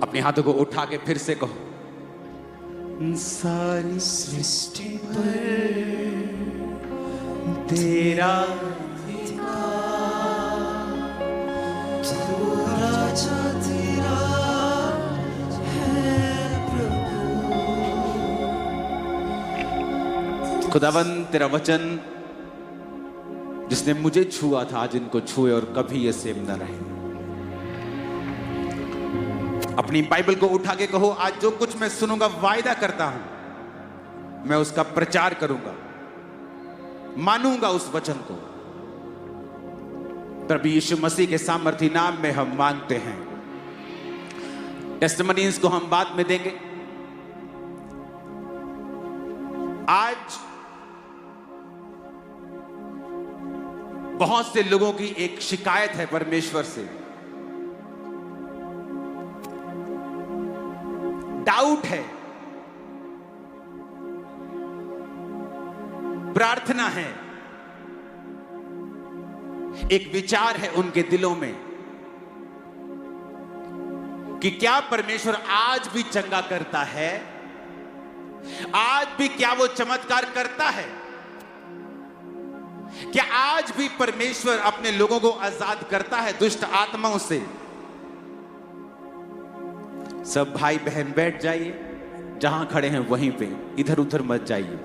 अपने हाथों को उठा के फिर से कहो, सारी सृष्टि पर तेरा तू राजा तेरा है प्रभु। खुदावन तेरा वचन जिसने मुझे छुआ था आज इनको छुए और कभी ये सेम न रहे। अपनी बाइबल को उठा के कहो, आज जो कुछ मैं सुनूंगा वायदा करता हूं मैं उसका प्रचार करूंगा, मानूंगा उस वचन को। प्रभु यीशु मसीह के सामर्थी नाम में हम मांगते हैं। टेस्टिमनीज को हम बाद में देंगे। आज बहुत से लोगों की एक शिकायत है परमेश्वर से, डाउट है, प्रार्थना है, एक विचार है उनके दिलों में कि क्या परमेश्वर आज भी चंगा करता है, आज भी क्या वो चमत्कार करता है, क्या आज भी परमेश्वर अपने लोगों को आजाद करता है दुष्ट आत्माओं से। सब भाई बहन बैठ जाइए, जहां खड़े हैं वहीं पे, इधर उधर मत जाइए।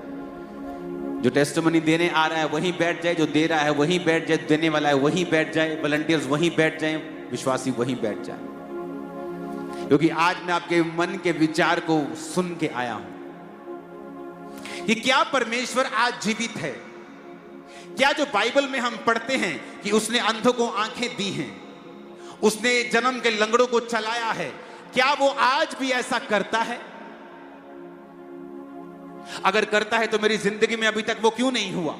जो टेस्टिमनी देने आ रहा है वहीं बैठ जाए, जो दे रहा है वहीं बैठ जाए, देने वाला है वहीं बैठ जाए, वॉलंटियर्स वहीं बैठ जाए, विश्वासी वहीं बैठ जाए, क्योंकि आज मैं आपके मन के विचार को सुन के आया हूं कि क्या परमेश्वर आज जीवित है। क्या जो बाइबल में हम पढ़ते हैं कि उसने अंधों को आंखें दी हैं, उसने जन्म के लंगड़ों को चलाया है, क्या वो आज भी ऐसा करता है? अगर करता है तो मेरी जिंदगी में अभी तक वो क्यों नहीं हुआ?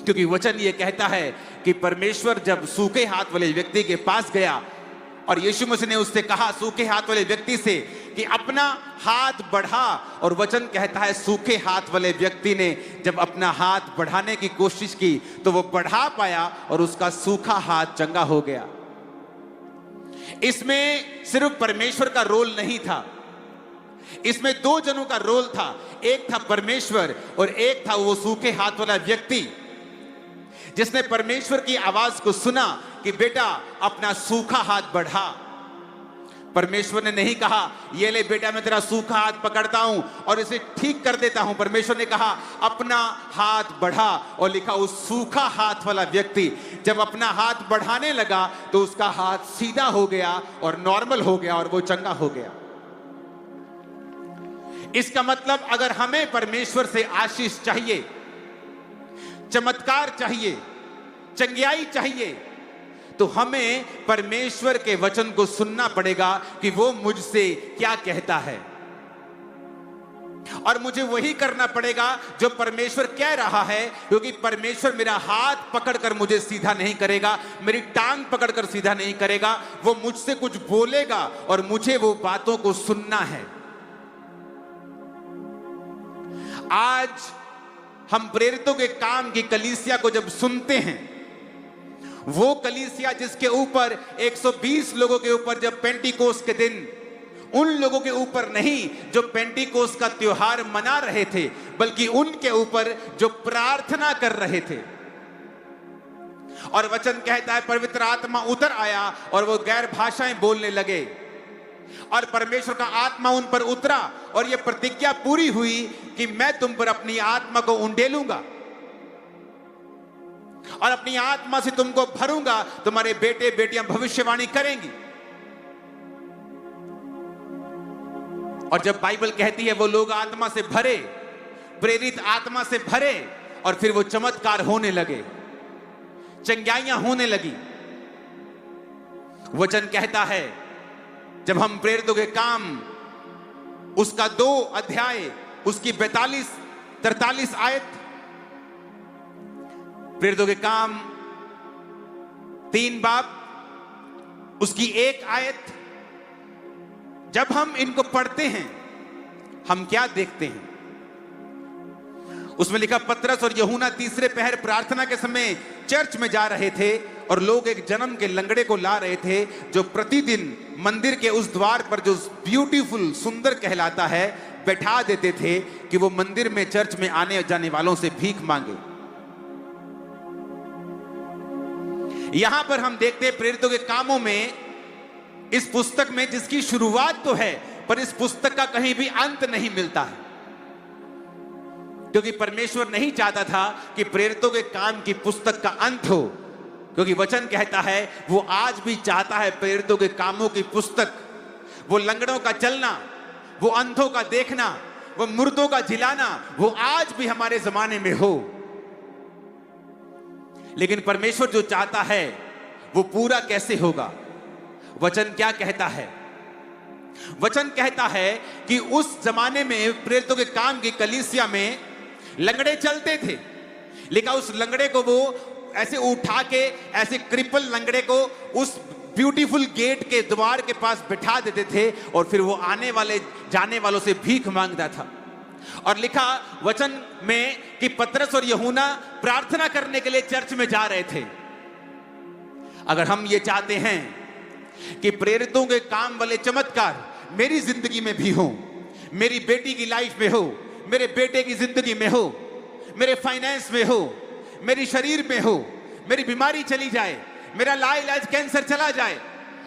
क्योंकि वचन ये कहता है कि परमेश्वर जब सूखे हाथ वाले व्यक्ति के पास गया और यीशु मसीह ने उससे कहा, सूखे हाथ वाले व्यक्ति से, कि अपना हाथ बढ़ा, और वचन कहता है सूखे हाथ वाले व्यक्ति ने जब अपना हाथ बढ़ाने की कोशिश की तो वो बढ़ा पाया और उसका सूखा हाथ चंगा हो गया। इसमें सिर्फ परमेश्वर का रोल नहीं था, इसमें दो जनों का रोल था। एक था परमेश्वर और एक था वो सूखे हाथ वाला व्यक्ति जिसने परमेश्वर की आवाज को सुना कि बेटा अपना सूखा हाथ बढ़ा। परमेश्वर ने नहीं कहा ये ले बेटा मैं तेरा सूखा हाथ पकड़ता हूं और इसे ठीक कर देता हूं। परमेश्वर ने कहा अपना हाथ बढ़ा, और लिखा उस सूखा हाथ वाला व्यक्ति जब अपना हाथ बढ़ाने लगा तो उसका हाथ सीधा हो गया और नॉर्मल हो गया और वो चंगा हो गया। इसका मतलब अगर हमें परमेश्वर से आशीष चाहिए, चमत्कार चाहिए, चंगियाई चाहिए, तो हमें परमेश्वर के वचन को सुनना पड़ेगा कि वो मुझसे क्या कहता है, और मुझे वही करना पड़ेगा जो परमेश्वर कह रहा है। क्योंकि परमेश्वर मेरा हाथ पकड़कर मुझे सीधा नहीं करेगा, मेरी टांग पकड़कर सीधा नहीं करेगा, वो मुझसे कुछ बोलेगा और मुझे वो बातों को सुनना है। आज हम प्रेरितों के काम की कलीसिया को जब सुनते हैं, वो कलीसिया जिसके ऊपर 120 लोगों के ऊपर जब पेंटिकोस के दिन, उन लोगों के ऊपर नहीं जो पेंटिकोस का त्योहार मना रहे थे, बल्कि उनके ऊपर जो प्रार्थना कर रहे थे। और वचन कहता है पवित्र आत्मा उतर आया और वो गैर भाषाएं बोलने लगे, और परमेश्वर का आत्मा उन पर उतरा, और ये प्रतिज्ञा पूरी हुई कि मैं तुम पर अपनी आत्मा को उंडेलूंगा और अपनी आत्मा से तुमको भरूंगा, तुम्हारे बेटे बेटियां भविष्यवाणी करेंगी। और जब बाइबल कहती है वो लोग आत्मा से भरे, प्रेरित आत्मा से भरे, और फिर वो चमत्कार होने लगे, चंगाइयां होने लगी। वचन कहता है जब हम प्रेरितों के काम उसका 2 अध्याय उसकी 42-43 आयत, प्रेरितों के काम 3 बाब उसकी 1 आयत, जब हम इनको पढ़ते हैं हम क्या देखते हैं? उसमें लिखा पतरस और यूहन्ना तीसरे पहर प्रार्थना के समय चर्च में जा रहे थे और लोग एक जन्म के लंगड़े को ला रहे थे, जो प्रतिदिन मंदिर के उस द्वार पर, जो ब्यूटीफुल सुंदर कहलाता है, बैठा देते थे कि वो मंदिर में, चर्च में आने जाने वालों से भीख मांगे। यहां पर हम देखते हैं प्रेरितों के कामों में, इस पुस्तक में, जिसकी शुरुआत तो है पर इस पुस्तक का कहीं भी अंत नहीं मिलता है, क्योंकि परमेश्वर नहीं चाहता था कि प्रेरितों के काम की पुस्तक का अंत हो, क्योंकि वचन कहता है वो आज भी चाहता है प्रेरितों के कामों की पुस्तक, वो लंगड़ों का चलना, वो अंधों का देखना, वो मुर्दों का जिलाना, वो आज भी हमारे जमाने में हो। लेकिन परमेश्वर जो चाहता है वो पूरा कैसे होगा? वचन क्या कहता है? वचन कहता है कि उस जमाने में प्रेरितों के काम की कलीसिया में लंगड़े चलते थे, लेकिन उस लंगड़े को वो ऐसे उठा के, ऐसे क्रिपल लंगड़े को उस ब्यूटीफुल गेट के द्वार के पास बिठा देते थे और फिर वो आने वाले जाने वालों से भीख मांगता था। और लिखा वचन में कि पतरस और यूहन्ना प्रार्थना करने के लिए चर्च में जा रहे थे। अगर हम ये चाहते हैं कि प्रेरितों के काम वाले चमत्कार मेरी जिंदगी में भी हो, मेरी बेटी की लाइफ में हो, मेरे बेटे की जिंदगी में हो, मेरे फाइनेंस में हो, मेरी शरीर में हो, मेरी बीमारी चली जाए, मेरा लाइलाज कैंसर चला जाए,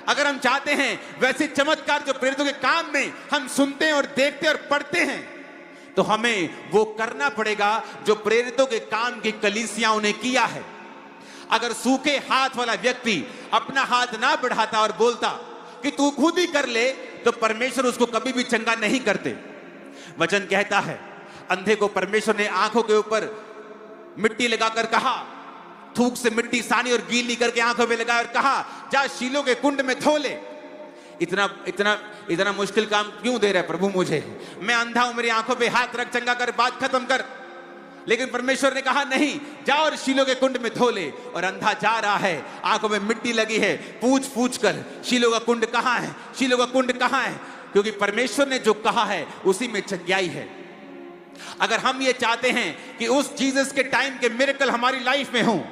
अगर हम चाहते हैं वैसे चमत्कार जो प्रेरितों के काम में हम सुनते हैं और देखते और पढ़ते हैं, तो हमें वो करना पड़ेगा जो प्रेरितों के काम की कलीसियाओं ने किया है। अगर सूखे हाथ वाला व्यक्ति अपना हाथ ना बढ़ाता और बोलता कि तू खुद ही कर ले, तो परमेश्वर उसको कभी भी चंगा नहीं करते। वचन कहता है अंधे को परमेश्वर ने आंखों के ऊपर मिट्टी लगाकर कहा, थूक से मिट्टी सानी और गीली करके आंखों में लगाया और कहा जा शीलो के कुंड में धो ले। इतना इतना इतना मुश्किल काम क्यों दे रहा है प्रभु मुझे? मैं अंधा हूं, मेरी आंखों पे हाथ रख, चंगा कर, बात खत्म कर। लेकिन परमेश्वर ने कहा नहीं, जा और शीलो के कुंड में धो ले। और अंधा जा रहा है, आंखों में मिट्टी लगी है, पूछ पूछ कर शीलो का कुंड कहां है, शीलो का कुंड कहां है? क्योंकि परमेश्वर ने जो कहा है उसी में चंगाई है। अगर हम ये चाहते हैं कि उस जीसस के टाइम के मिरेकल हमारी लाइफ में हो,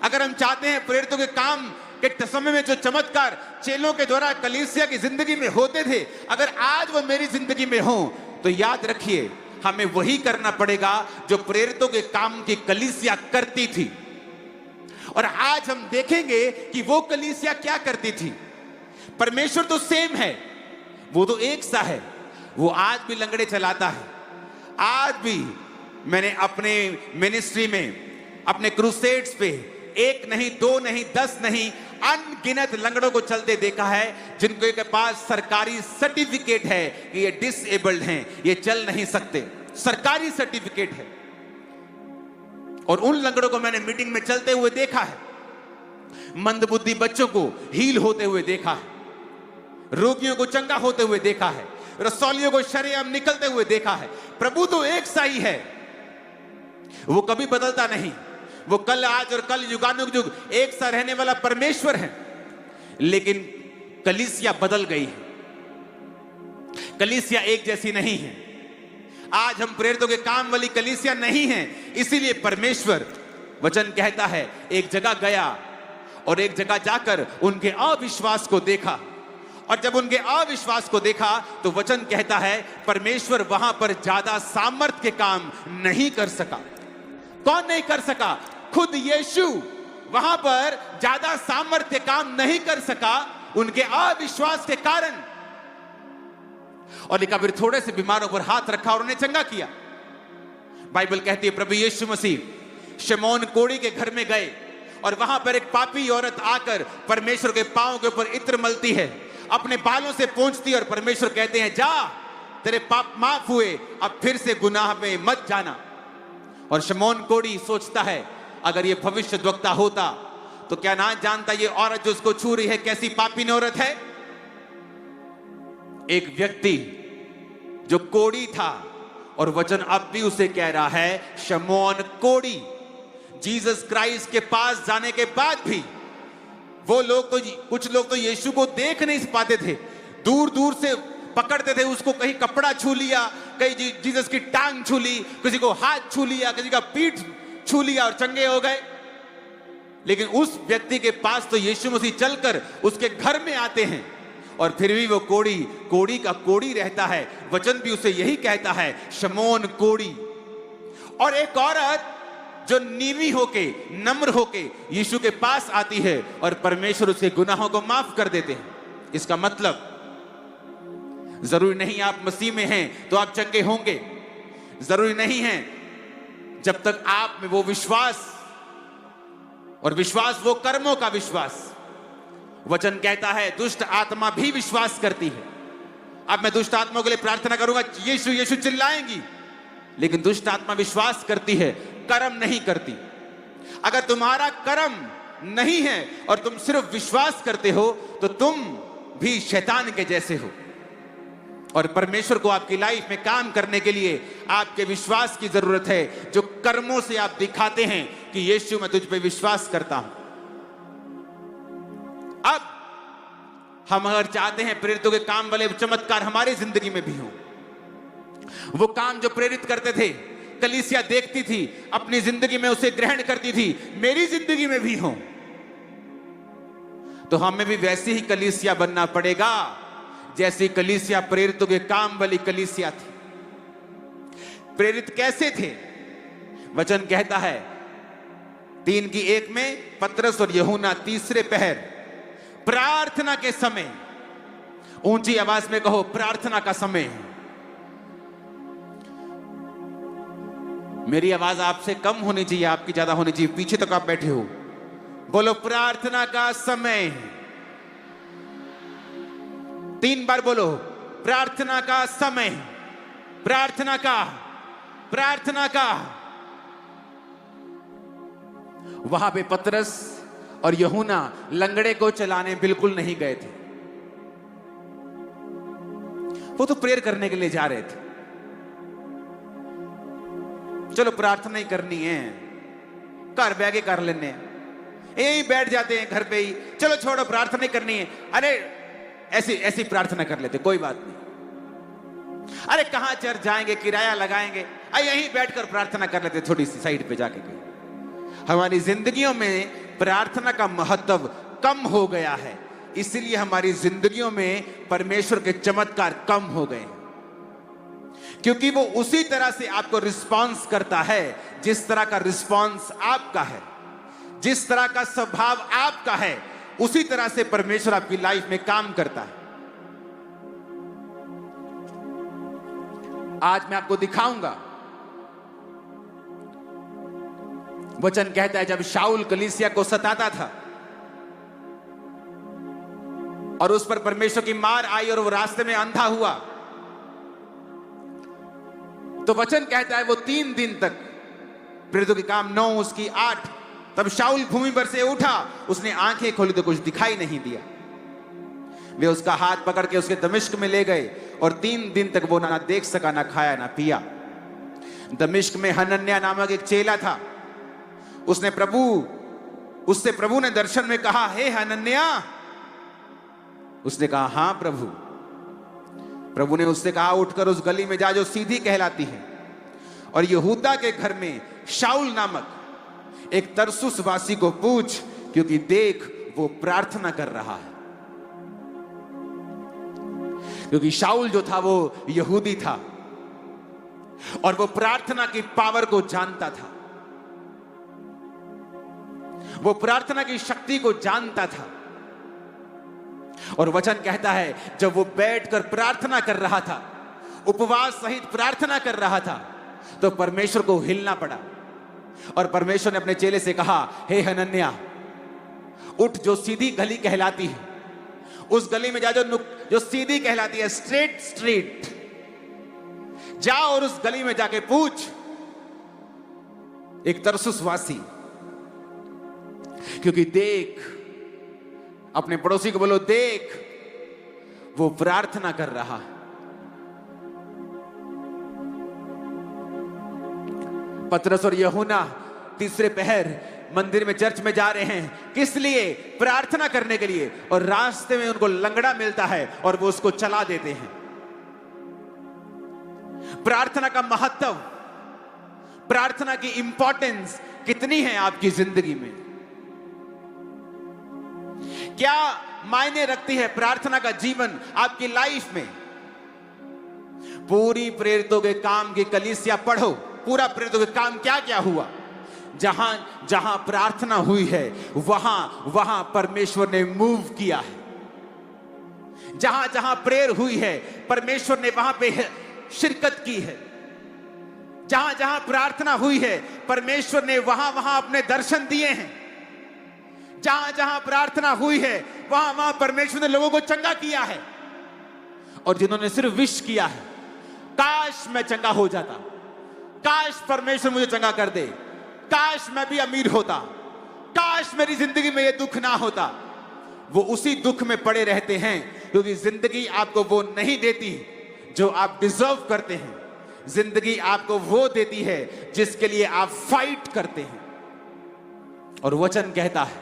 अगर हम चाहते हैं प्रेरितों के काम के समय में जो चमत्कार चेलों के द्वारा कलीसिया की जिंदगी में होते थे, अगर आज वो मेरी जिंदगी में हो, तो याद रखिए हमें वही करना पड़ेगा जो प्रेरितों के काम की कलीसिया करती थी। और आज हम देखेंगे कि वो कलीसिया क्या करती थी। परमेश्वर तो सेम है, वो तो एक सा है, वो आज भी लंगड़े चलाता है। आज भी मैंने अपने मिनिस्ट्री में, अपने क्रूसेड्स पे 1 नहीं 2 नहीं 10 नहीं अनगिनत लंगड़ों को चलते देखा है, जिनके के पास सरकारी सर्टिफिकेट है कि ये डिसेबल्ड हैं, ये चल नहीं सकते, सरकारी सर्टिफिकेट है। और उन लंगड़ों को मैंने मीटिंग में चलते हुए देखा है, मंदबुद्धि बच्चों को हील होते हुए देखा है, रोगियों को चंगा होते हुए देखा है, रसौलियों को शरेआम निकलते हुए देखा है। प्रभु तो एक सा ही है, वो कभी बदलता नहीं, वो कल आज और कल युगानुयुग एक सा रहने वाला परमेश्वर है। लेकिन कलीसिया बदल गई है, कलीसिया एक जैसी नहीं है। आज हम प्रेरितों के काम वाली कलीसिया नहीं है, इसीलिए परमेश्वर वचन कहता है एक जगह गया और एक जगह जाकर उनके अविश्वास को देखा, और जब उनके अविश्वास को देखा तो वचन कहता है परमेश्वर वहां पर ज्यादा सामर्थ्य के काम नहीं कर सका। कौन नहीं कर सका? खुद यीशु वहां पर ज्यादा सामर्थ्य काम नहीं कर सका उनके अविश्वास के कारण। और लिखा फिर थोड़े से बीमारों पर हाथ रखा और उन्हें चंगा किया। बाइबल कहती है प्रभु यीशु मसीह शमौन कोढ़ी के घर में गए और वहां पर एक पापी औरत आकर परमेश्वर के पांव के ऊपर इत्र मलती है, अपने बालों से पोंछती है, और परमेश्वर कहते हैं जा तेरे पाप माफ हुए, अब फिर से गुनाह में मत जाना। और शमौन कोढ़ी सोचता है अगर ये भविष्यद्वक्ता होता तो क्या ना जानता ये औरत जो उसको छू रही है कैसी पापी औरत है। एक व्यक्ति जो कोढ़ी था, और वचन अब भी उसे कह रहा है शमौन कोढ़ी। जीसस क्राइस्ट के पास जाने के बाद भी वो लोग तो, कुछ लोग तो यीशु को देख नहीं पाते थे, दूर दूर से पकड़ते थे उसको, कहीं कपड़ा छू लिया, कहीं जीसस की टांग छू ली, किसी को हाथ छू लिया, किसी का पीठ छू लिया और चंगे हो गए। लेकिन उस व्यक्ति के पास तो यीशु मसीह चलकर उसके घर में आते हैं, और फिर भी वो कोड़ी का कोड़ी रहता है। वचन भी उसे यही कहता है, शमौन कोड़ी। और एक औरत जो नीवी होके, नम्र होके यीशु के पास आती है और परमेश्वर उसके गुनाहों को माफ कर देते हैं। इसका मतलब जरूरी नहीं आप मसीह में हैं तो आप चंगे होंगे, जरूरी नहीं है जब तक आप में वो विश्वास, और विश्वास वो कर्मों का विश्वास। वचन कहता है दुष्ट आत्मा भी विश्वास करती है। अब मैं दुष्ट आत्मा के लिए प्रार्थना करूंगा, यीशु यीशु चिल्लाएंगी, लेकिन दुष्ट आत्मा विश्वास करती है, कर्म नहीं करती। अगर तुम्हारा कर्म नहीं है और तुम सिर्फ विश्वास करते हो तो तुम भी शैतान के जैसे हो। और परमेश्वर को आपकी लाइफ में काम करने के लिए आपके विश्वास की जरूरत है, जो कर्मों से आप दिखाते हैं कि यीशु मैं तुझ पे विश्वास करता हूं। अब हम अगर चाहते हैं प्रेरितों के काम वाले चमत्कार हमारी जिंदगी में भी हो, वो काम जो प्रेरित करते थे, कलीसिया देखती थी, अपनी जिंदगी में उसे ग्रहण करती थी, मेरी जिंदगी में भी हो, तो हमें भी वैसी ही कलीसिया बनना पड़ेगा जैसी कलीसिया प्रेरितों के काम वाली कलीसिया थी। प्रेरित कैसे थे? वचन कहता है 3:1 में, पतरस और यूहन्ना तीसरे पहर प्रार्थना के समय, ऊंची आवाज में कहो प्रार्थना का समय। मेरी आवाज आपसे कम होनी चाहिए, आपकी ज्यादा होनी चाहिए, पीछे तक आप बैठे हो। बोलो प्रार्थना का समय। 3 बार बोलो प्रार्थना का समय, प्रार्थना का। वहां पे पतरस और यूहन्ना लंगड़े को चलाने बिल्कुल नहीं गए थे, वो तो प्रेयर करने के लिए जा रहे थे। चलो प्रार्थना ही करनी है, घर बैठ के कर लेने हैं, यही बैठ जाते हैं घर पे ही, चलो छोड़ो प्रार्थना ही करनी है, अरे ऐसी प्रार्थना कर लेते, कोई बात नहीं, अरे कहां चर्च जाएंगे, किराया लगाएंगे, यहीं बैठकर प्रार्थना कर लेते, थोड़ी सी साइड पे जाके। हमारी जिंदगियों में प्रार्थना का महत्व कम हो गया है, इसलिए हमारी जिंदगियों में परमेश्वर के चमत्कार कम हो गए, क्योंकि वो उसी तरह से आपको रिस्पॉन्स करता है जिस तरह का रिस्पॉन्स आपका है, जिस तरह का स्वभाव आपका है, उसी तरह से परमेश्वर आपकी लाइफ में काम करता है। आज मैं आपको दिखाऊंगा, वचन कहता है जब शाऊल कलीसिया को सताता था और उस पर परमेश्वर की मार आई और वो रास्ते में अंधा हुआ, तो वचन कहता है वो 3 दिन तक, प्रेरितों के काम 9 उसकी 8, तब शाऊल भूमि पर से उठा, उसने आंखें खोली तो कुछ दिखाई नहीं दिया। वे उसका हाथ पकड़ के उसके दमिश्क में ले गए और 3 दिन तक वो ना देख सका, ना खाया ना पिया। दमिश्क में हनन्याह नामक एक चेला था, उससे प्रभु ने दर्शन में कहा, हे हनन्याह। उसने कहा हाँ प्रभु। प्रभु ने उससे कहा उठकर उस गली में जा जो सीधी कहलाती है, और यहूदा के घर में शाऊल नामक एक तरसुस वासी को पूछ, क्योंकि देख वो प्रार्थना कर रहा है। क्योंकि शाऊल जो था वो यहूदी था और वो प्रार्थना की पावर को जानता था, वो प्रार्थना की शक्ति को जानता था। और वचन कहता है जब वो बैठकर प्रार्थना कर रहा था, उपवास सहित प्रार्थना कर रहा था, तो परमेश्वर को हिलना पड़ा और परमेश्वर ने अपने चेले से कहा, हे हनन्याह उठ, जो सीधी गली कहलाती है उस गली में जा, जो सीधी कहलाती है, स्ट्रीट जाओ और उस गली में जाके पूछ एक तरसुस वासी, क्योंकि देख, अपने पड़ोसी को बोलो देख वो प्रार्थना कर रहा है। पतरस और यूहन्ना तीसरे पहर मंदिर में, चर्च में जा रहे हैं, किस लिए? प्रार्थना करने के लिए। और रास्ते में उनको लंगड़ा मिलता है और वो उसको चला देते हैं। प्रार्थना का महत्व, प्रार्थना की इंपॉर्टेंस कितनी है आपकी जिंदगी में? क्या मायने रखती है प्रार्थना का जीवन आपकी लाइफ में? पूरी प्रेरितों के काम की कलीसिया पढ़ो, पूरा प्रेरितों के काम क्या क्या हुआ। जहां जहां प्रार्थना हुई है वहां वहां परमेश्वर ने मूव किया है। जहां जहां प्रेयर हुई है परमेश्वर ने वहां पे शिरकत की है। जहां जहां प्रार्थना हुई है परमेश्वर ने वहां वहां अपने दर्शन दिए हैं। जहां जहां प्रार्थना हुई है वहां वहां परमेश्वर ने लोगों को चंगा किया है। और जिन्होंने सिर्फ विश किया है, काश मैं चंगा हो जाता, काश परमेश्वर मुझे चंगा कर दे, काश मैं भी अमीर होता, काश मेरी जिंदगी में यह दुख ना होता, वो उसी दुख में पड़े रहते हैं, क्योंकि जिंदगी आपको वो नहीं देती जो आप डिजर्व करते हैं। जिंदगी आपको वो देती है जिसके लिए आप फाइट करते हैं। और वचन कहता है,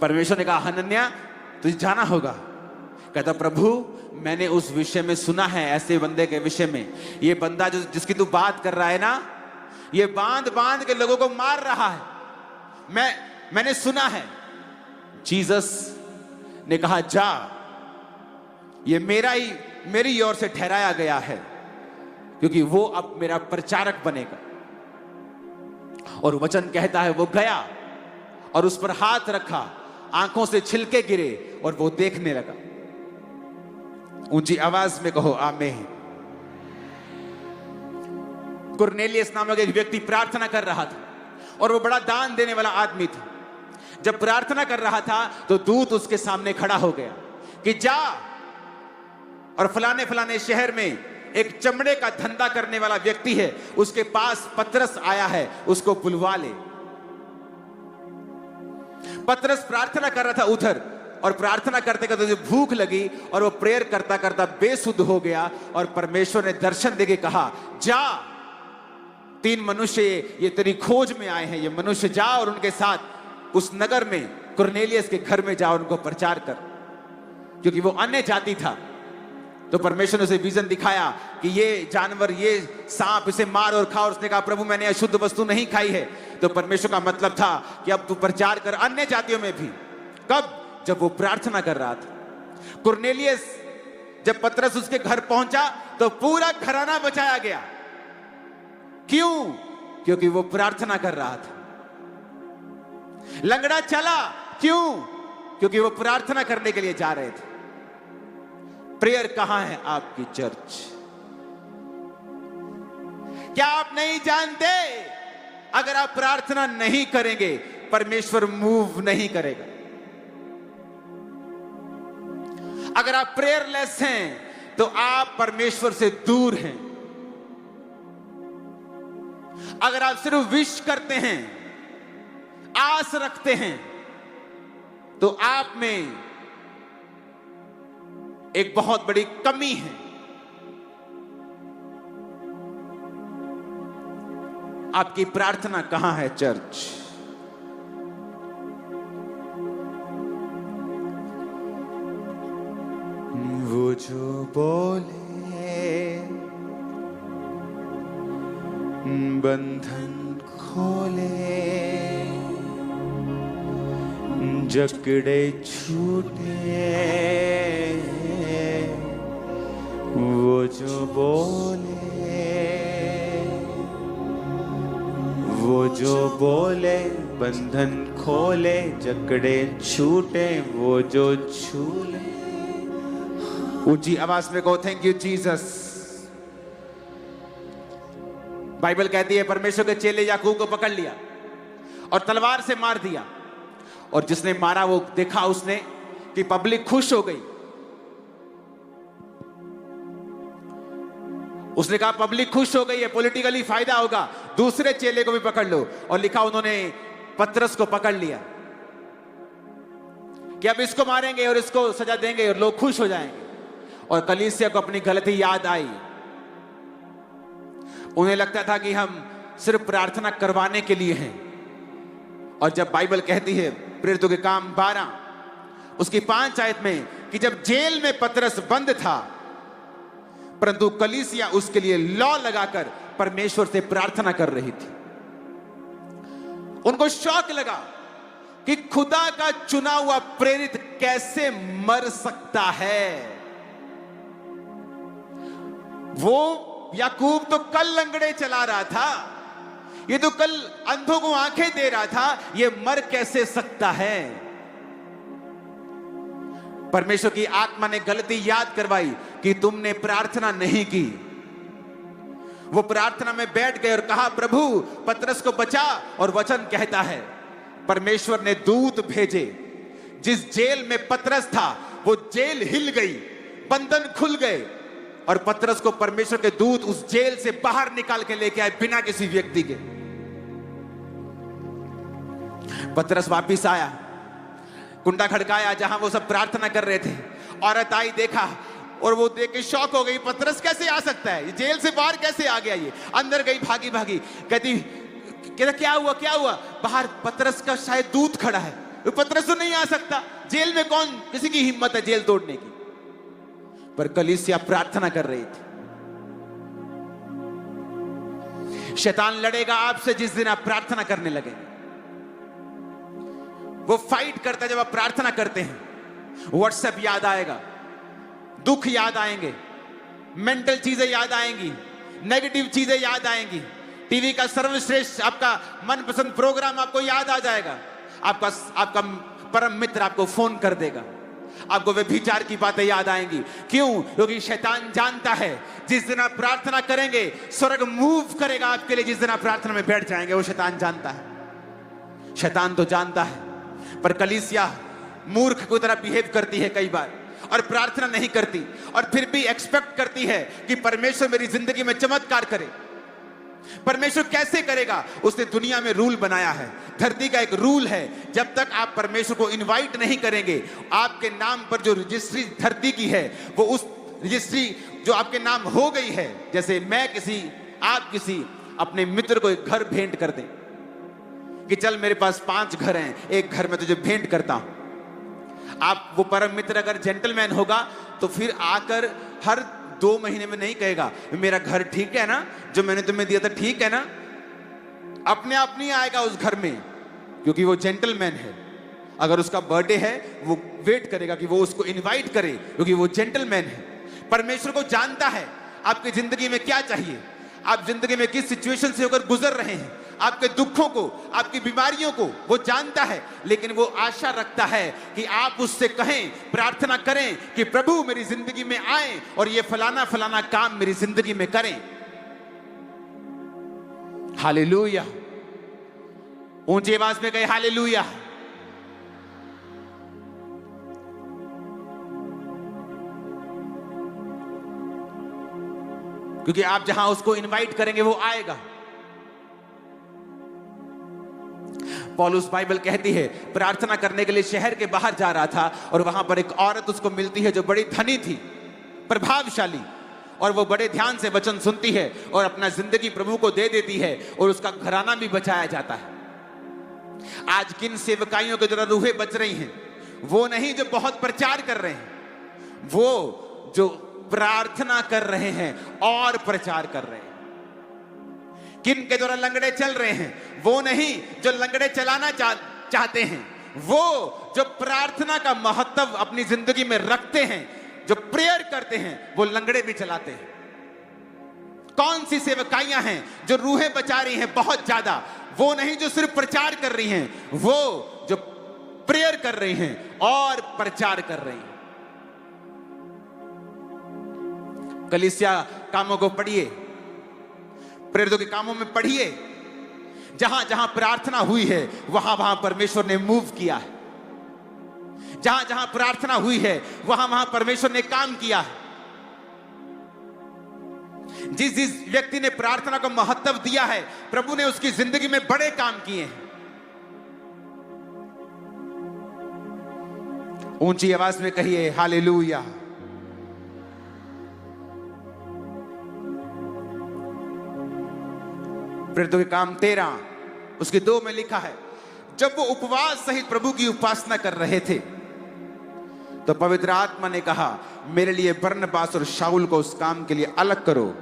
परमेश्वर ने कहा हनन्या तुझे जाना होगा। कहता प्रभु मैंने उस विषय में सुना है, ऐसे बंदे के विषय में, ये बंदा जो जिसकी तू बात कर रहा है ना, ये बांध बांध के लोगों को मार रहा है, मैंने सुना है। जीसस ने कहा जा, ये मेरी ओर से ठहराया गया है, क्योंकि वो अब मेरा प्रचारक बनेगा। और वचन कहता है वो गया और उस पर हाथ रखा, आंखों से छिलके गिरे और वो देखने लगा। ऊंची आवाज में कहो आमीन। कुरनेलियस नामक एक व्यक्ति प्रार्थना कर रहा था और वो बड़ा दान देने वाला आदमी था। जब प्रार्थना कर रहा था तो दूत उसके सामने खड़ा हो गया कि जा और फलाने फलाने शहर में एक चमड़े का धंधा करने वाला व्यक्ति है, उसके पास पतरस आया है, उसको बुलवा ले। पतरस प्रार्थना कर रहा था उधर, और प्रार्थना करते करते उसे भूख लगी और वो प्रेयर करता करता बेसुध हो गया। और परमेश्वर ने दर्शन देके कहा जा, 3 मनुष्य ये तेरी खोज में आए हैं, ये मनुष्य जा और उनके साथ उस नगर में कुरनेलियस के घर में जा, उनको प्रचार कर। क्योंकि वो अन्य जाति था, तो परमेश्वर ने उसे विजन दिखाया कि ये जानवर, ये सांप, इसे मार और खा। और उसने कहा प्रभु मैंने अशुद्ध वस्तु नहीं खाई है। तो परमेश्वर का मतलब था कि अब तू प्रचार कर अन्य जातियों में भी। कब? जब वो प्रार्थना कर रहा था। कुरनेलियस जब पतरस उसके घर पहुंचा तो पूरा घराना बचाया गया। क्यों? क्योंकि वो प्रार्थना कर रहा था। लंगड़ा चला, क्यों? क्योंकि वो प्रार्थना करने के लिए जा रहे थे। प्रेयर कहां है आपकी चर्च? क्या आप नहीं जानते, अगर आप प्रार्थना नहीं करेंगे परमेश्वर मूव नहीं करेगा। अगर आप प्रेयरलेस हैं तो आप परमेश्वर से दूर हैं। अगर आप सिर्फ विश करते हैं, आस रखते हैं, तो आप में एक बहुत बड़ी कमी है। आपकी प्रार्थना कहां है चर्च? वो जो बोले बंधन खोले, जकड़े छूटे, वो जो बोले, वो जो बोले बंधन खोले, जकड़े छूटे, वो जो छूले। ऊंची आवाज में कहो थैंक यू जीसस। बाइबल कहती है परमेश्वर के चेले याकूब को पकड़ लिया और तलवार से मार दिया। और जिसने मारा वो देखा उसने कि पब्लिक खुश हो गई। उसने कहा पब्लिक खुश हो गई है, पॉलिटिकली फायदा होगा, दूसरे चेले को भी पकड़ लो। और लिखा उन्होंने पतरस को पकड़ लिया कि अब इसको मारेंगे और इसको सजा देंगे और लोग खुश हो जाएंगे। और कलीसिया को अपनी गलती याद आई। उन्हें लगता था कि हम सिर्फ प्रार्थना करवाने के लिए हैं। और जब बाइबल कहती है प्रेरितों के काम 12 उसकी 5 आयत में कि जब जेल में पतरस बंद था, परंतु कलीसिया उसके लिए लॉ लगाकर परमेश्वर से प्रार्थना कर रही थी। उनको शौक लगा कि खुदा का चुना हुआ प्रेरित कैसे मर सकता है। वो याकूब तो कल लंगड़े चला रहा था, ये तो कल अंधों को आंखें दे रहा था, ये मर कैसे सकता है। परमेश्वर की आत्मा ने गलती याद करवाई कि तुमने प्रार्थना नहीं की। वो प्रार्थना में बैठ गए और कहा, प्रभु पतरस को बचा। और वचन कहता है परमेश्वर ने दूत भेजे। जिस जेल में पतरस था वो जेल हिल गई, बंधन खुल गए और पतरस को परमेश्वर के दूत उस जेल से बाहर निकाल के लेके आए बिना किसी व्यक्ति के। पतरस वापिस आया, कुंडा खड़काया जहां वो सब प्रार्थना कर रहे थे। औरत आई, देखा और वो देख के शॉक हो गई, पतरस कैसे आ सकता है, जेल से बाहर कैसे आ गया ये। अंदर गई भागी भागी, कहती क्या हुआ क्या हुआ। बाहर पतरस का शायद दूत खड़ा है, पतरस तो नहीं आ सकता, जेल में कौन किसी की हिम्मत है जेल तोड़ने की। पर कलीसिया प्रार्थना कर रही थी। शैतान लड़ेगा आपसे जिस दिन आप प्रार्थना करने लगे। वो फाइट करता है जब आप प्रार्थना करते हैं। व्हाट्सएप याद आएगा, दुख याद आएंगे, मेंटल चीजें याद आएंगी, नेगेटिव चीजें याद आएंगी। टीवी का सर्वश्रेष्ठ आपका मनपसंद प्रोग्राम आपको याद आ जाएगा। आपका परम मित्र आपको फोन कर देगा, आपको व्यभिचार की बातें याद आएंगी। क्यों? क्योंकि शैतान जानता है जिस दिन आप प्रार्थना करेंगे स्वर्ग मूव करेगा आपके लिए। जिस दिन आप प्रार्थना में बैठ जाएंगे वो शैतान जानता है। शैतान तो जानता है, पर कलीसिया मूर्ख की तरह बिहेव करती है कई बार और प्रार्थना नहीं करती, और फिर भी एक्सपेक्ट करती है कि परमेश्वर मेरी जिंदगी में चमत्कार करे। परमेश्वर कैसे करेगा? उसने दुनिया में रूल बनाया है। धरती का एक रूल है, जब तक आप परमेश्वर को इनवाइट नहीं करेंगे, आपके नाम पर जो रजिस्ट्री धरती की है वो उस रजिस्ट्री जो आपके नाम हो गई है, जैसे आप किसी अपने मित्र को एक घर भेंट कर दें कि चल मेरे पास 5 घर हैं, एक घर में तुझे भेंट करता हूं। आप वो परम मित्र अगर जेंटलमैन होगा तो फिर आकर हर 2 महीने में नहीं कहेगा मेरा घर ठीक है ना, जो मैंने तुम्हें दिया था ठीक है ना। अपने आप नहीं आएगा उस घर में, क्योंकि वो जेंटलमैन है। अगर उसका बर्थडे है वो वेट करेगा कि वो उसको इनवाइट करे, क्योंकि वो जेंटलमैन है। परमेश्वर को जानता है आपकी जिंदगी में क्या चाहिए, आप जिंदगी में किस सिचुएशन से होकर गुजर रहे हैं, आपके दुखों को, आपकी बीमारियों को वो जानता है। लेकिन वो आशा रखता है कि आप उससे कहें, प्रार्थना करें कि प्रभु मेरी जिंदगी में आए और ये फलाना फलाना काम मेरी जिंदगी में करें। हालेलुया। ऊंची आवाज में कहे हालेलुया। क्योंकि आप जहां उसको इनवाइट करेंगे वो आएगा। पौलुस बाइबल कहती है प्रार्थना करने के लिए शहर के बाहर जा रहा था और वहां पर एक औरत उसको मिलती है जो बड़ी धनी थी, प्रभावशाली, और वो बड़े ध्यान से वचन सुनती है और अपना जिंदगी प्रभु को दे देती है और उसका घराना भी बचाया जाता है। आज किन सेवकाइयों के द्वारा रूहें बच रही हैं? वो नहीं जो बहुत प्रचार कर रहे हैं, वो जो प्रार्थना कर रहे हैं और प्रचार कर रहे हैं। किन के द्वारा लंगड़े चल रहे हैं? वो नहीं जो लंगड़े चलाना चाहते हैं, वो जो प्रार्थना का महत्व अपनी जिंदगी में रखते हैं, जो प्रेयर करते हैं, वो लंगड़े भी चलाते हैं। कौन सी सेवकाइयां हैं जो रूहें बचा रही हैं बहुत ज्यादा? वो नहीं जो सिर्फ प्रचार कर रही हैं, वो जो प्रेयर कर रही हैं और प्रचार कर रही हैं। कलीसिया कामों को पढ़िए, प्रेरितों के कामों में पढ़िए। जहां जहां प्रार्थना हुई है वहां वहां परमेश्वर ने मूव किया है। जहां जहां प्रार्थना हुई है वहां वहां परमेश्वर ने काम किया है। जिस जिस व्यक्ति ने प्रार्थना को महत्व दिया है, प्रभु ने उसकी जिंदगी में बड़े काम किए हैं। ऊंची आवाज में कहिए हालेलुया। प्रेरितों के काम 13 उसके 2 में लिखा है, जब वो उपवास सहित प्रभु की उपासना कर रहे थे तो पवित्र आत्मा ने कहा, मेरे लिए बरनबास और शाऊल को उस काम के लिए अलग करो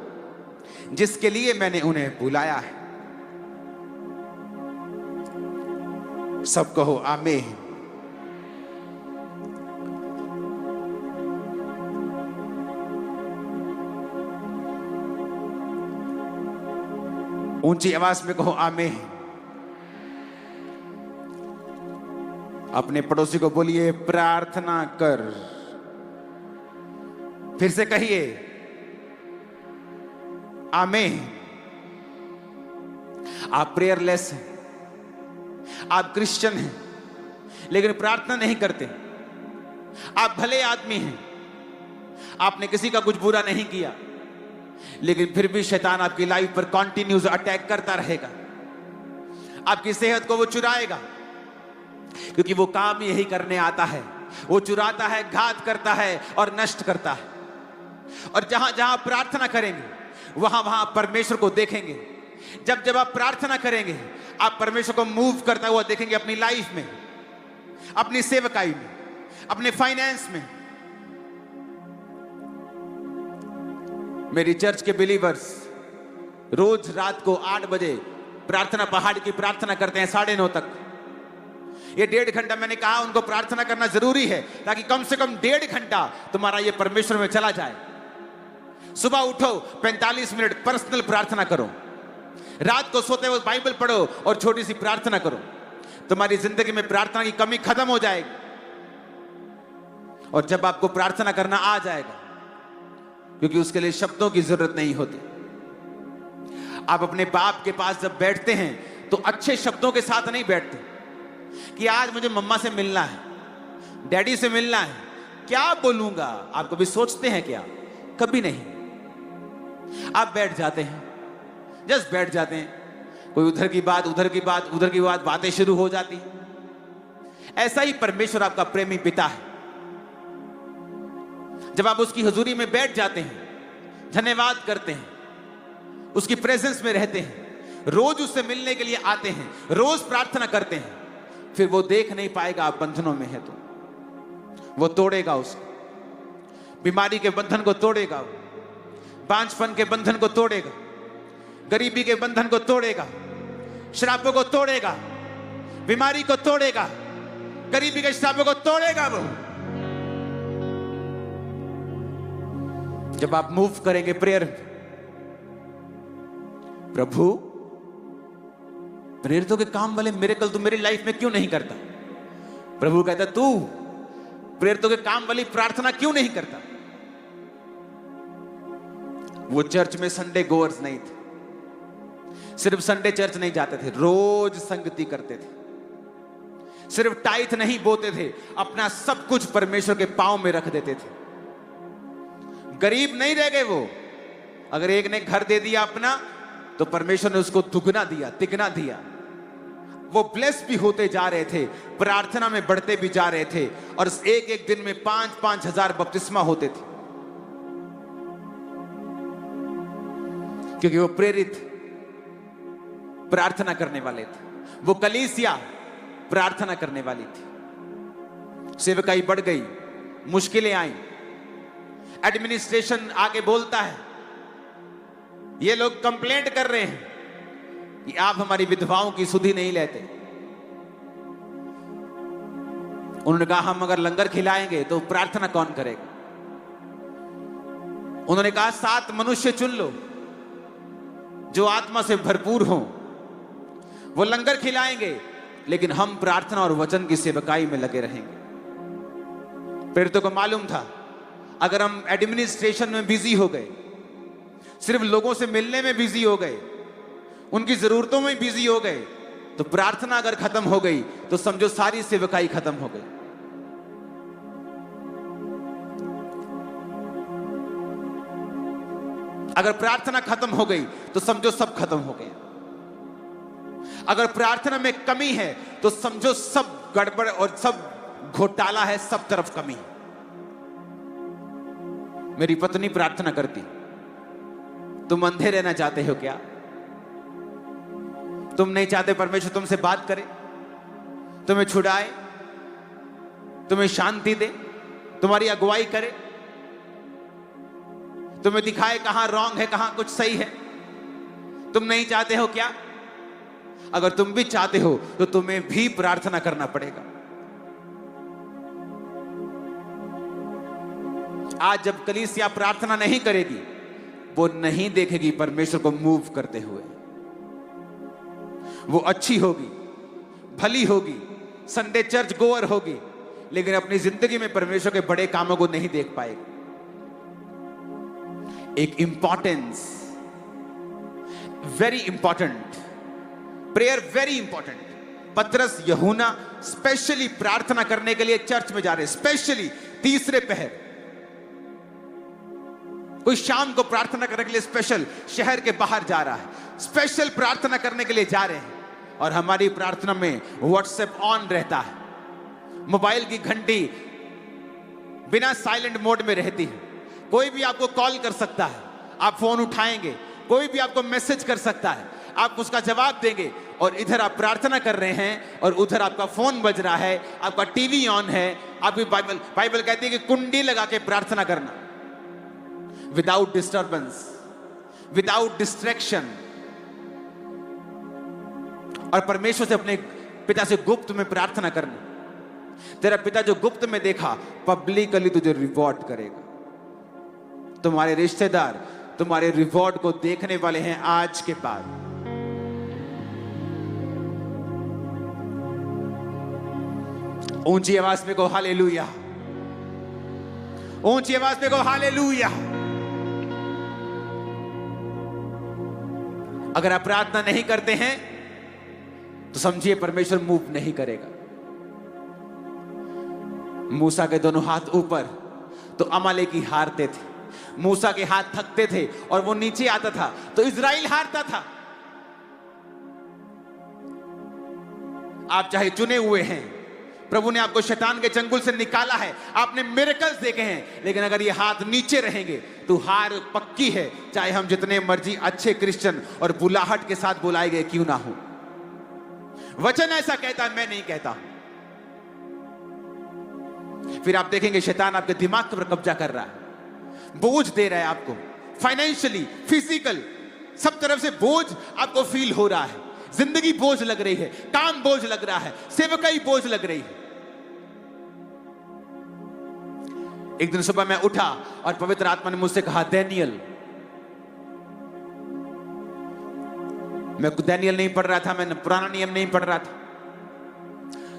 जिसके लिए मैंने उन्हें बुलाया है। सब कहो आमीन। ऊंची आवाज में कहो आमीन। अपने पड़ोसी को बोलिए प्रार्थना कर। फिर से कहिए आमीन। आप प्रेयरलेस हैं, आप क्रिश्चियन हैं, लेकिन प्रार्थना नहीं करते। आप भले आदमी हैं, आपने किसी का कुछ बुरा नहीं किया, लेकिन फिर भी शैतान आपकी लाइफ पर कॉन्टिन्यूस अटैक करता रहेगा। आपकी सेहत को वो चुराएगा, क्योंकि वो काम यही करने आता है। वो चुराता है, घात करता है और नष्ट करता है। और जहां जहां प्रार्थना करेंगे, वहां वहां परमेश्वर को देखेंगे। जब जब आप प्रार्थना करेंगे, आप परमेश्वर को मूव करता हुआ देखेंगे अपनी लाइफ में, अपनी सेवकाई में, अपने फाइनेंस में। मेरी चर्च के बिलीवर्स रोज रात को 8 बजे प्रार्थना पहाड़ की प्रार्थना करते हैं 9:30 तक। ये 1.5 घंटा मैंने कहा उनको प्रार्थना करना जरूरी है, ताकि कम से कम 1.5 घंटा तुम्हारा ये परमेश्वर में चला जाए। सुबह उठो, 45 मिनट पर्सनल प्रार्थना करो। रात को सोते हुए बाइबल पढ़ो और छोटी सी प्रार्थना करो। तुम्हारी जिंदगी में प्रार्थना की कमी खत्म हो जाएगी। और जब आपको प्रार्थना करना आ जाएगा, क्योंकि उसके लिए शब्दों की जरूरत नहीं होती। आप अपने बाप के पास जब बैठते हैं तो अच्छे शब्दों के साथ नहीं बैठते कि आज मुझे मम्मा से मिलना है, डैडी से मिलना है, क्या बोलूंगा। आप कभी सोचते हैं क्या? कभी नहीं। आप बैठ जाते हैं, जस्ट बैठ जाते हैं। कोई उधर की बात, उधर की बात, उधर की बात, बातें शुरू हो जाती हैं। ऐसा ही परमेश्वर आपका प्रेमी पिता है। जब आप उसकी हुजूरी में बैठ जाते हैं, धन्यवाद करते हैं, उसकी प्रेजेंस में रहते हैं, रोज उससे मिलने के लिए आते हैं, रोज प्रार्थना करते हैं, फिर वो देख नहीं पाएगा आप बंधनों में है तो वो तोड़ेगा उसको। बीमारी के बंधन को तोड़ेगा, बांझपन के बंधन को तोड़ेगा, गरीबी के बंधन को तोड़ेगा, श्रापों को तोड़ेगा, बीमारी को तोड़ेगा, गरीबी के श्रापों को तोड़ेगा वो। जब आप मूव करेंगे प्रेयर, प्रभु प्रेरितों के काम वाले मिरेकल तू मेरी लाइफ में क्यों नहीं करता? प्रभु कहता तू प्रेरितों के काम वाली प्रार्थना क्यों नहीं करता? वो चर्च में संडे गोअर्स नहीं थे, सिर्फ संडे चर्च नहीं जाते थे, रोज संगति करते थे। सिर्फ टाइथ नहीं बोते थे, अपना सब कुछ परमेश्वर के पांव में रख देते थे। गरीब नहीं रह गए वो। अगर एक ने घर दे दिया अपना, तो परमेश्वर ने उसको दुगना दिया, तिगना दिया। वो ब्लेस भी होते जा रहे थे, प्रार्थना में बढ़ते भी जा रहे थे, और एक एक दिन में 5-5 हजार बपतिस्मा होते थे, क्योंकि वो प्रेरित प्रार्थना करने वाले थे। वो कलीसिया प्रार्थना करने वाली थी। सेवकाई बढ़ गई, मुश्किलें आई, एडमिनिस्ट्रेशन आके बोलता है, ये लोग कंप्लेंट कर रहे हैं कि आप हमारी विधवाओं की सुधि नहीं लेते। उन्होंने कहा हम अगर लंगर खिलाएंगे तो प्रार्थना कौन करेगा? उन्होंने कहा 7 मनुष्य चुन लो जो आत्मा से भरपूर हों, वो लंगर खिलाएंगे, लेकिन हम प्रार्थना और वचन की सेवकाई में लगे रहेंगे। प्रेरितों को मालूम था, अगर हम एडमिनिस्ट्रेशन में बिजी हो गए, सिर्फ लोगों से मिलने में बिजी हो गए, उनकी जरूरतों में बिजी हो गए, तो प्रार्थना अगर खत्म हो गई तो समझो सारी सेवकाई खत्म हो गई। अगर प्रार्थना खत्म हो गई तो समझो सब खत्म हो गया। अगर प्रार्थना में कमी है तो समझो सब गड़बड़ और सब घोटाला है, सब तरफ कमी। मेरी पत्नी प्रार्थना करती, तुम अंधे रहना चाहते हो क्या? तुम नहीं चाहते परमेश्वर तुमसे बात करे, तुम्हें छुड़ाए, तुम्हें शांति दे, तुम्हारी अगुवाई करे, तुम्हें दिखाए कहां रॉन्ग है, कहां कुछ सही है? तुम नहीं चाहते हो क्या? अगर तुम भी चाहते हो तो तुम्हें भी प्रार्थना करना पड़ेगा। आज जब कलीसिया प्रार्थना नहीं करेगी, वो नहीं देखेगी परमेश्वर को मूव करते हुए। वो अच्छी होगी, भली होगी, संडे चर्च गोअर होगी, लेकिन अपनी जिंदगी में परमेश्वर के बड़े कामों को नहीं देख पाएगी। एक importance, very important prayer, very important. पतरस यूहन्ना स्पेशली प्रार्थना करने के लिए चर्च में जा रहे हैं, स्पेशली तीसरे पहर। कोई शाम को प्रार्थना करने के लिए स्पेशल शहर के बाहर जा रहा है, स्पेशल प्रार्थना करने के लिए जा रहे हैं। और हमारी प्रार्थना में व्हाट्सएप ऑन रहता है, मोबाइल की घंटी बिना साइलेंट मोड में रहती है। कोई भी आपको कॉल कर सकता है, आप फोन उठाएंगे, कोई भी आपको मैसेज कर सकता है, आप उसका जवाब देंगे। और इधर आप प्रार्थना कर रहे हैं और उधर आपका फोन बज रहा है, आपका टीवी ऑन है। आपकी बाइबल कहती है कि कुंडी लगा के प्रार्थना करना, विदाउट डिस्टर्बेंस, विदाउट डिस्ट्रैक्शन। और परमेश्वर से, अपने पिता से गुप्त में प्रार्थना करना। तेरा पिता जो गुप्त में देखा, पब्लिकली तुझे रिवॉर्ड करेगा। तुम्हारे रिश्तेदार तुम्हारे रिवॉर्ड को देखने वाले हैं आज के बाद। ऊंची आवाज में कहो हालेलुया, ऊंची आवाज में कहो हालेलुया। अगर आप प्रार्थना नहीं करते हैं तो समझिए परमेश्वर मूव नहीं करेगा। मूसा के दोनों हाथ ऊपर तो अमालेकी हारते थे, मूसा के हाथ थकते थे और वो नीचे आता था तो इज़राइल हारता था। आप चाहे चुने हुए हैं, प्रभु ने आपको शैतान के चंगुल से निकाला है, आपने मिरेकल्स देखे हैं, लेकिन अगर ये हाथ नीचे रहेंगे तो हार पक्की है, चाहे हम जितने मर्जी अच्छे क्रिश्चियन और बुलाहट के साथ बुलाए गए क्यों ना हो। वचन ऐसा कहता है, मैं नहीं कहता। फिर आप देखेंगे शैतान आपके दिमाग पर कब्जा कर रहा है, बोझ दे रहा है आपको, फाइनेंशियली, फिजिकल, सब तरफ से बोझ आपको फील हो रहा है। जिंदगी बोझ लग रही है, काम बोझ लग रहा है, सेवकाई बोझ लग रही है। एक दिन सुबह मैं उठा और पवित्र आत्मा ने मुझसे कहा, डैनियल। मैं डैनियल नहीं पढ़ रहा था, मैं पुराना नियम नहीं पढ़ रहा था,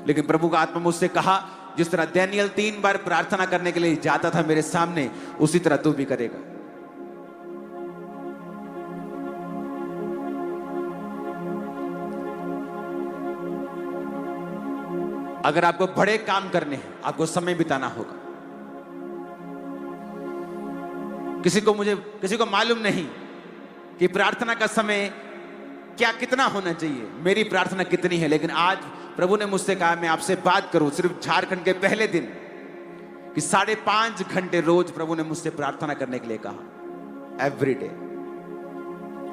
लेकिन प्रभु का आत्मा मुझसे कहा, जिस तरह डैनियल 3 बार प्रार्थना करने के लिए जाता था मेरे सामने, उसी तरह तू भी करेगा। अगर आपको बड़े काम करने हैं, आपको समय बिताना होगा। किसी को मालूम नहीं कि प्रार्थना का समय क्या कितना होना चाहिए, मेरी प्रार्थना कितनी है, लेकिन आज प्रभु ने मुझसे कहा मैं आपसे बात करूं सिर्फ झारखंड के पहले दिन कि 5.5 घंटे रोज प्रभु ने मुझसे प्रार्थना करने के लिए कहा। एवरी डे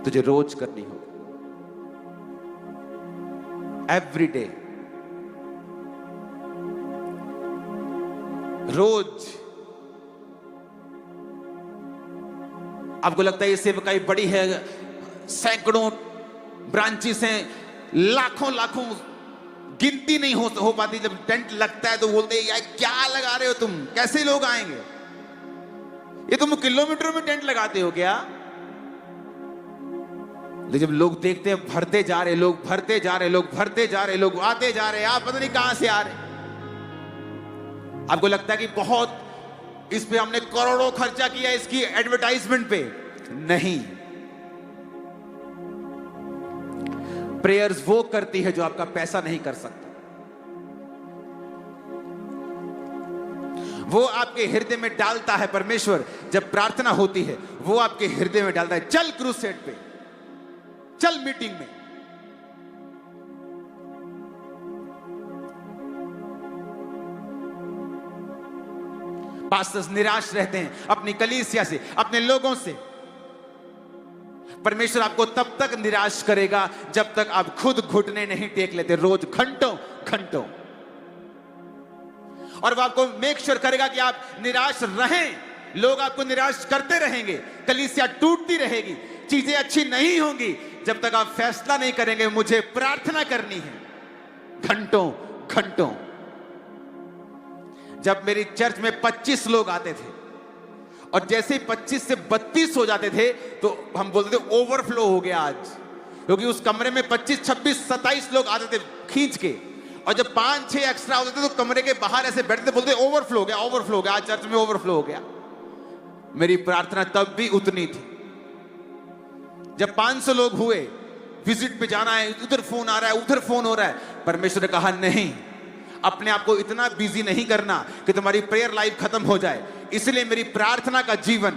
तुझे रोज करनी होगी, एवरी डे, रोज। आपको लगता है ये सेवकाई बड़ी है, सैकड़ों ब्रांचेस हैं, लाखों गिनती नहीं हो पाती। जब टेंट लगता है तो बोलते हैं यार क्या लगा रहे हो तुम, कैसे लोग आएंगे, ये तुम किलोमीटर में टेंट लगाते हो क्या। लेकिन जब लोग देखते हैं भरते जा रहे लोग, भरते जा रहे लोग, भरते जा रहे लोग, आते जा रहे, आप पता नहीं कहां से आ रहे। आपको लगता है कि बहुत इस पे हमने करोड़ों खर्चा किया इसकी एडवर्टाइजमेंट पे, नहीं। प्रेयर्स वो करती है जो आपका पैसा नहीं कर सकता। वो आपके हृदय में डालता है परमेश्वर, जब प्रार्थना होती है वो आपके हृदय में डालता है, चल क्रूसेड पे, चल मीटिंग में। पास्टर्स निराश रहते हैं अपनी कलीसिया से, अपने लोगों से। परमेश्वर आपको तब तक निराश करेगा जब तक आप खुद घुटने नहीं टेक लेते, रोज घंटों। और वो आपको मेक श्योर करेगा कि आप निराश रहें। लोग आपको निराश करते रहेंगे, कलीसिया टूटती रहेगी, चीजें अच्छी नहीं होंगी, जब तक आप फैसला नहीं करेंगे मुझे प्रार्थना करनी है, घंटों घंटों। जब मेरी चर्च में 25 लोग आते थे और जैसे ही 25 से 32 हो जाते थे तो हम बोलते थे ओवरफ्लो हो गया आज, क्योंकि उस कमरे में 25, 26, 27 लोग आते थे खींच के, और जब 5-6 एक्स्ट्रा होते थे तो कमरे के बाहर ऐसे बैठते बोलते ओवरफ्लो हो गया, ओवरफ्लो हो गया, आज चर्च में ओवरफ्लो हो गया। मेरी प्रार्थना तब भी उतनी थी। जब 500 लोग हुए, विजिट पे जाना है, उधर फोन आ रहा है, उधर फोन हो रहा है, परमेश्वर ने कहा नहीं, अपने आप को इतना बिजी नहीं करना कि तुम्हारी प्रेयर लाइफ खत्म हो जाए। इसलिए मेरी प्रार्थना का जीवन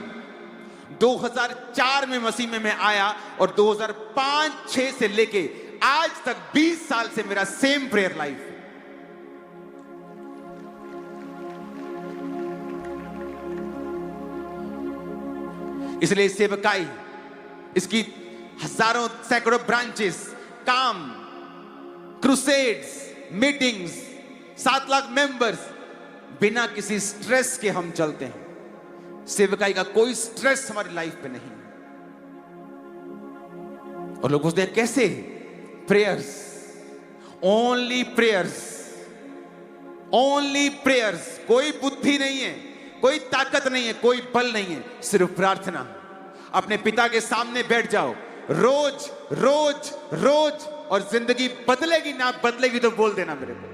2004 में मसीह में मैं आया और 2005-6 से लेके आज तक 20 साल से मेरा सेम प्रेयर लाइफ है। इसलिए सेवकाई, इसकी हजारों सैकड़ों ब्रांचेस, काम, क्रूसेड्स, मीटिंग्स, 7 लाख मेंबर्स, बिना किसी स्ट्रेस के हम चलते हैं। सेवकाई का कोई स्ट्रेस हमारी लाइफ पे नहीं। और लोग पूछते हैं कैसे? Prayers, only prayers, only prayers. कोई बुद्धि नहीं है, कोई ताकत नहीं है, कोई बल नहीं है, सिर्फ प्रार्थना। अपने पिता के सामने बैठ जाओ रोज रोज रोज, और जिंदगी बदलेगी ना बदलेगी तो बोल देना मेरे को,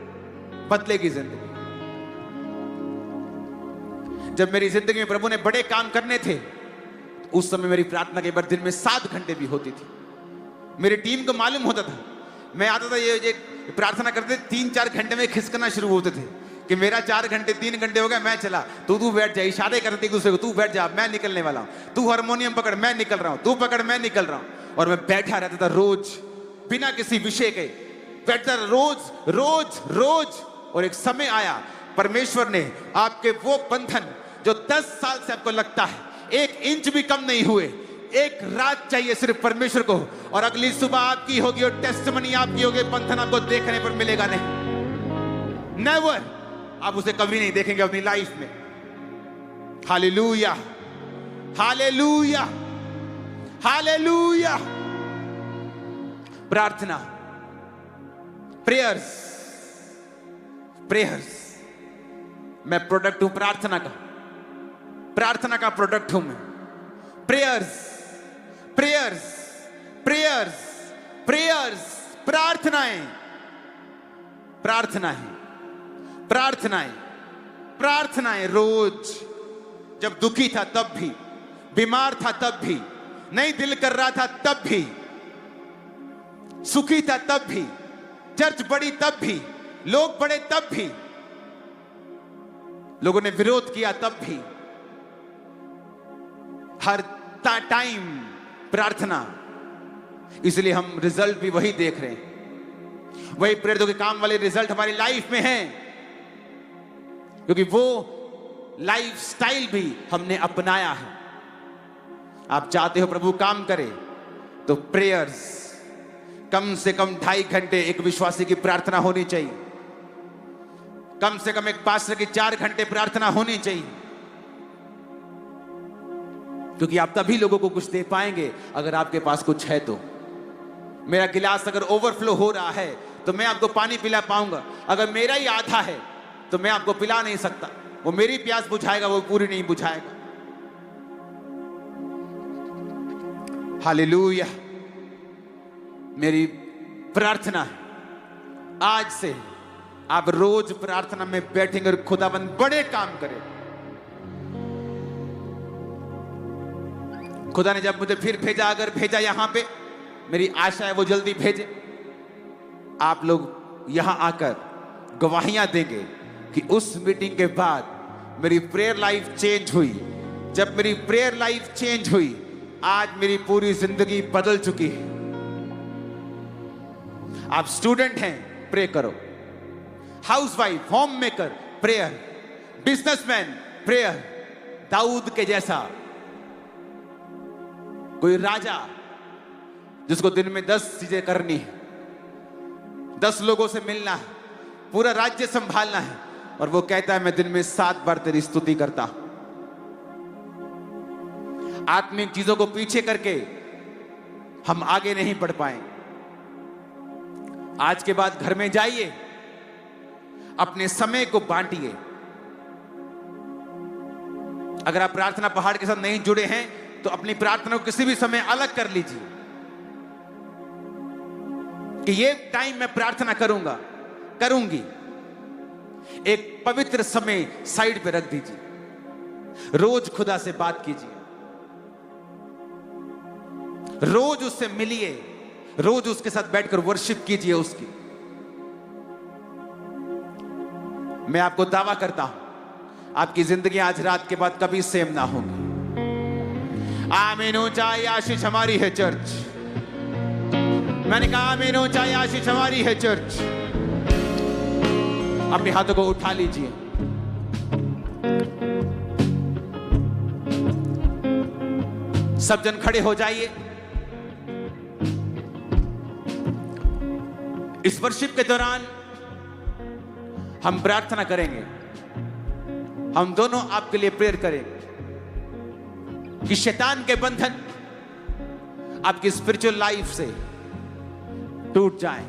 बदलेगी जिंदगी। जब मेरी जिंदगी में प्रभु ने बड़े काम करने थे, उस समय मेरी प्रार्थना के बाद दिन में 7 घंटे भी होती थी। मेरी टीम को मालूम होता था, मैं आता था ये प्रार्थना करते 3-4 घंटे में खिसकना शुरू होते थे कि मेरा 4 घंटे 3 घंटे हो गया, मैं चला, तू बैठ जा। इशारे करते एक दूसरे को, तू बैठ जा, मैं निकलने वाला हूं, तू हारमोनियम पकड़, मैं निकल रहा हूं, तू पकड़, मैं निकल रहा हूं। और मैं बैठा रहता था रोज, बिना किसी विषय के बैठता रोज रोज रोज। और एक समय आया, परमेश्वर ने आपके वो बंधन जो 10 साल से आपको लगता है 1 इंच भी कम नहीं हुए, एक रात चाहिए सिर्फ परमेश्वर को, और अगली सुबह आपकी होगी और टेस्टिमनी आपकी होगी, बंधन आपको देखने पर मिलेगा नहीं, नेवर। आप उसे कभी नहीं देखेंगे अपनी लाइफ में। Hallelujah, hallelujah, hallelujah. प्रार्थना, प्रेयर्स, प्रेयर्स। मैं प्रोडक्ट हूं प्रार्थना का, प्रार्थना का प्रोडक्ट हूं मैं। प्रेयर्स, प्रेयर्स, प्रेयर्स, प्रेयर्स, प्रार्थनाएं, प्रार्थनाएं, प्रार्थनाएं, प्रार्थनाएं रोज। जब दुखी था तब भी, बीमार था तब भी, नहीं दिल कर रहा था तब भी, सुखी था तब भी, चर्च बड़ी तब भी, लोग बड़े तब भी, लोगों ने विरोध किया तब भी, हर टाइम प्रार्थना। इसलिए हम रिजल्ट भी वही देख रहे हैं, वही प्रेरितों के काम वाले रिजल्ट हमारी लाइफ में हैं, क्योंकि वो लाइफ स्टाइल भी हमने अपनाया है। आप चाहते हो प्रभु काम करे तो प्रेयर्स, कम से कम 2.5 घंटे एक विश्वासी की प्रार्थना होनी चाहिए, कम से कम एक पास्टर की 4 घंटे प्रार्थना होनी चाहिए, क्योंकि आप तभी लोगों को कुछ दे पाएंगे अगर आपके पास कुछ है तो। मेरा गिलास अगर ओवरफ्लो हो रहा है तो मैं आपको पानी पिला पाऊंगा, अगर मेरा ही आधा है तो मैं आपको पिला नहीं सकता। वो मेरी प्यास बुझाएगा, वो पूरी नहीं बुझाएगा। हालेलुया। मेरी प्रार्थना है आज से आप रोज प्रार्थना में बैठेंगे और खुदाबंद बड़े काम करे। खुदा ने जब मुझे फिर भेजा, अगर भेजा यहां पे, मेरी आशा है वो जल्दी भेजे। आप लोग यहां आकर गवाहियां देंगे कि उस मीटिंग के बाद मेरी प्रेयर लाइफ चेंज हुई। जब मेरी प्रेयर लाइफ चेंज हुई, आज मेरी पूरी जिंदगी बदल चुकी है। आप स्टूडेंट हैं, प्रे करो। Housewife, home maker, prayer. Businessman, prayer. Dawood के जैसा कोई राजा जिसको दिन में 10 चीजें करनी है, 10 लोगों से मिलना है, पूरा राज्य संभालना है, और वो कहता है मैं दिन में 7 बार तेरी स्तुति करता हूं। आत्मिक चीजों को पीछे करके हम आगे नहीं बढ़ पाएंगे। आज के बाद घर में जाइए, अपने समय को बांटिए। अगर आप प्रार्थना पहाड़ के साथ नहीं जुड़े हैं तो अपनी प्रार्थना को किसी भी समय अलग कर लीजिए कि ये टाइम मैं प्रार्थना करूंगी। एक पवित्र समय साइड पे रख दीजिए। रोज खुदा से बात कीजिए, रोज उससे मिलिए, रोज उसके साथ बैठकर वर्शिप कीजिए उसकी। मैं आपको दावा करता हूं आपकी जिंदगी आज रात के बाद कभी सेम ना होगी। आमीन। ऊंचाई आशीष हमारी है चर्च। मैंने कहा आमीन। ऊंचाई आशीष हमारी है चर्च। अपने हाथों को उठा लीजिए। सब जन खड़े हो जाइए। इस वर्शिप के दौरान हम प्रार्थना करेंगे। हम दोनों आपके लिए प्रेयर करेंगे कि शैतान के बंधन आपकी स्पिरिचुअल लाइफ से टूट जाएं।